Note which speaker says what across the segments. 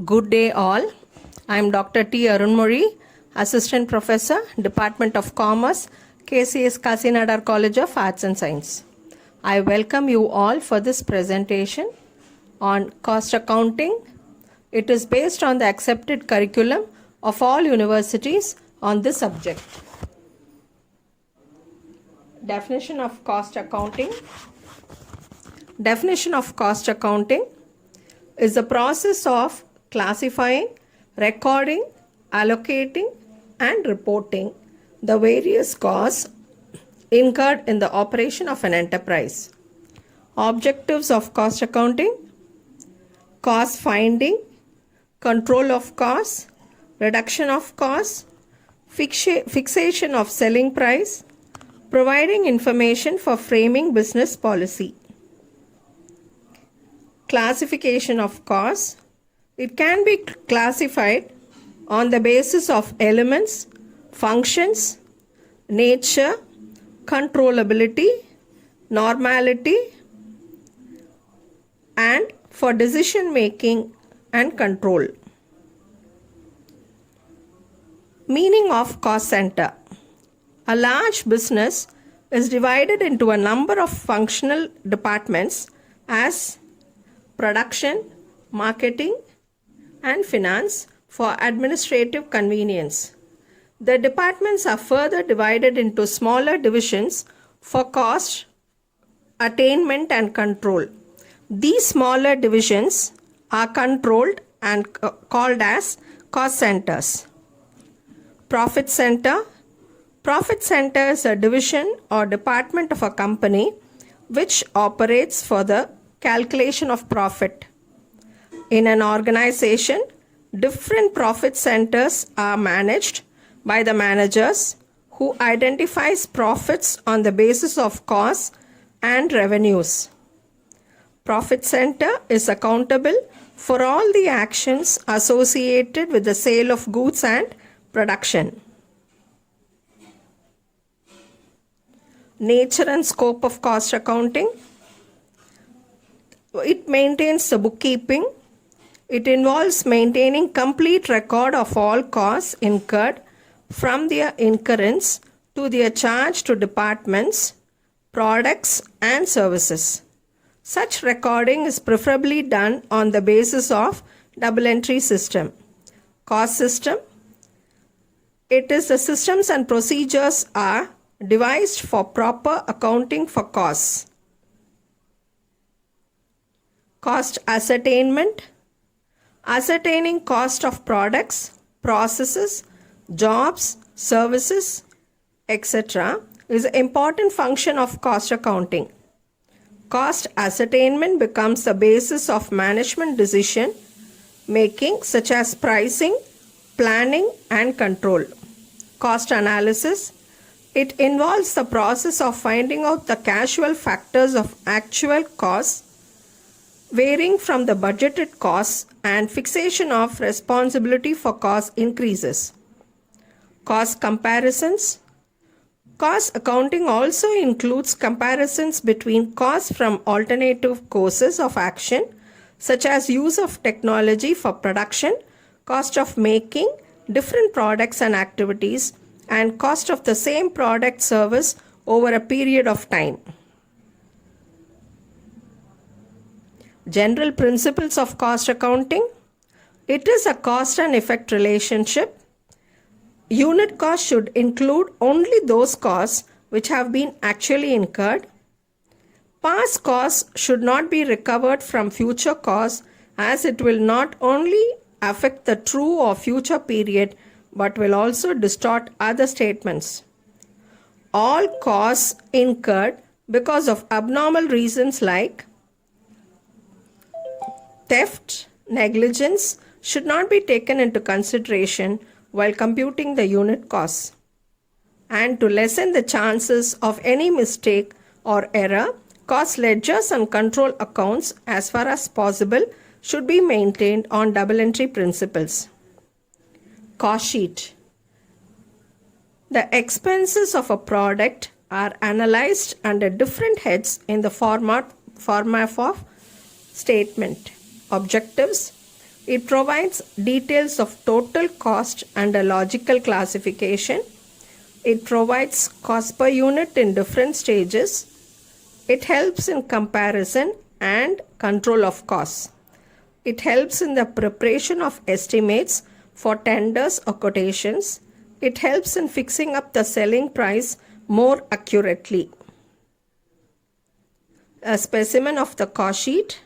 Speaker 1: Good day all. I am Dr. T. Arunmuri, Assistant Professor, Department of Commerce, KCS Kasinadar College of Arts and Science. I welcome you all for this presentation on cost accounting. It is based on the accepted curriculum of all universities on this subject. Definition of cost accounting. Definition of cost accounting is the process of classifying, recording, allocating, and reporting the various costs incurred in the operation of an enterprise. Objectives of cost accounting: cost finding, control of costs, reduction of costs, fixation of selling price, providing information for framing business policy. Classification of costs. It can be classified on the basis of elements, functions, nature, controllability, normality, and for decision making and control. Meaning of cost center. A large business is divided into a number of functional departments as production, marketing, and finance for administrative convenience. The departments are further divided into smaller divisions for cost attainment and control. These smaller divisions are controlled and called as cost centers. Profit center. Profit center is a division or department of a company which operates for the calculation of profit. In an organization, different profit centers are managed by the managers who identifies profits on the basis of costs and revenues. Profit center is accountable for all the actions associated with the sale of goods and production. Nature and scope of cost accounting. It maintains the bookkeeping. It involves maintaining complete record of all costs incurred from their incurrence to their charge to departments, products, and services. Such recording is preferably done on the basis of double entry system. Cost system. It is the systems and procedures are devised for proper accounting for costs. Cost ascertainment. Ascertaining cost of products, processes, jobs, services, etc. is an important function of cost accounting. Cost ascertainment becomes the basis of management decision making such as pricing, planning, and control. Cost analysis. It involves the process of finding out the causal factors of actual costs varying from the budgeted costs and fixation of responsibility for cost increases. Cost comparisons. Cost accounting also includes comparisons between costs from alternative courses of action such as use of technology for production, cost of making different products and activities, and cost of the same product service over a period of time. General principles of cost accounting. It is a cost and effect relationship. Unit cost should include only those costs which have been actually incurred. Past costs should not be recovered from future costs as it will not only affect the true or future period but will also distort other statements. All costs incurred because of abnormal reasons like theft, negligence should not be taken into consideration while computing the unit costs. And to lessen the chances of any mistake or error, cost ledgers and control accounts as far as possible should be maintained on double entry principles. Cost sheet. The expenses of a product are analyzed under different heads in the format of statement. Objectives: It provides details of total cost and a logical classification. It provides cost per unit in different stages. It helps in comparison and control of costs. It helps in the preparation of estimates for tenders or quotations. It helps in fixing up the selling price more accurately. A specimen of the cost sheet.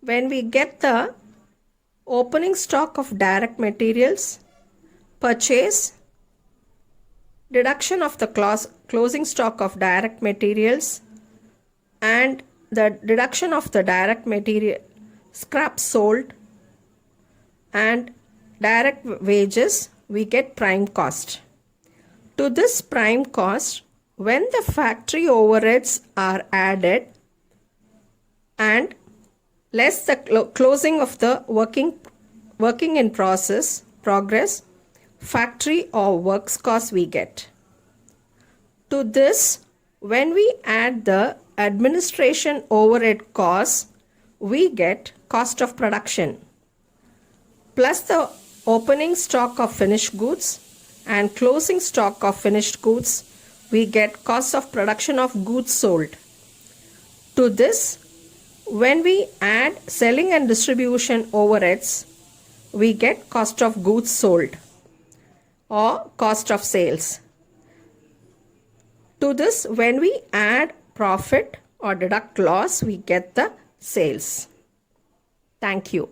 Speaker 1: When we get the opening stock of direct materials, purchase, deduction of the closing stock of direct materials, and the deduction of the direct material scrap sold, and direct wages, we get prime cost. To this prime cost, when the factory overheads are added and less the closing of the working in progress, factory or works cost we get. To this, when we add the administration overhead costs, we get cost of production plus the opening stock of finished goods and closing stock of finished goods, we get cost of production of goods sold. To this, when we add selling and distribution overheads, we get cost of goods sold or cost of sales. To this, when we add profit or deduct loss, we get the sales. Thank you.